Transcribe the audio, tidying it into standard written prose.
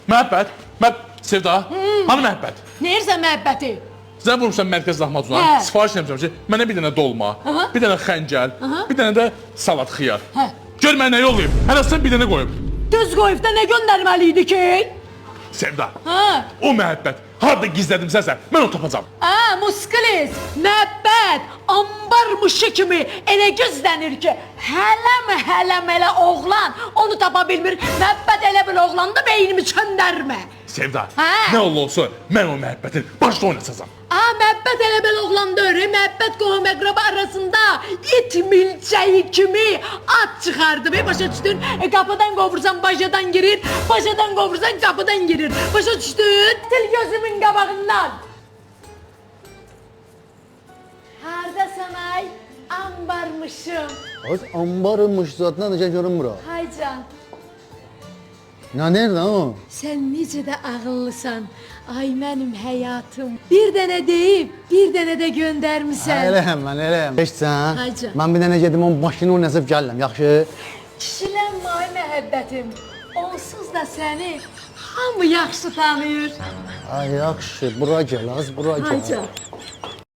Məhəbbət, Sevda, hanı məhəbbət? Neyirsən məhəbbəti? Sən vurmuşsan mərkəz lahmacuna, Hə. sifariş eləmişəm ki, mənə bir dənə dolma, bir dənə xəncəl, bir dənə də salat xiyar. Hə. Gör mən nə yollayım, hələ sən bir dənə qoyub. Düz qoyub da nə göndərməli idi ki? Sevda, Hə. o məhəbbət harada gizlədimsənsə, mən onu tapacam. Muskilis, məhəbbət, ambarmışı kimi elə gözlənir ki, hələm elə oğlan onu tapa bilmir. Məhəbbət elə bir oğlan da beynimi çöndərmə. Sevda, Hə. nə olursa mən o məhəbbətin başda oynatacam. Məhəbbət elə bir oğlan deyir. Məhəbbət qohum əqrəba arasında it milçəyi kimi at çıxardı. Başa düşdün? Qapıdan qovursan bacadan girir, bacadan qovursan qapıdan girir. Başa düşdün? Til gözümün qabağından. Hardasan ay? Ambarmışım. Az ambarınmış zaten necə görünmür ha. Hay can. Ne nerede o? Sən necə də ağıllısan. Ay mənim həyatım. Bir dənə deyib, bir dənə də göndərmisən. Elə hemen, elə hemen. Geçsən. Hacı. Ben bir dənə gedim onun başını oynasıb gəlirəm, yaxşı? Kişilənmə ay məhəbbətim. Onsuz da səni hamı yaxşı tanıyır. Ay yaxşı, bura gəl, az bura gəl. Hayca.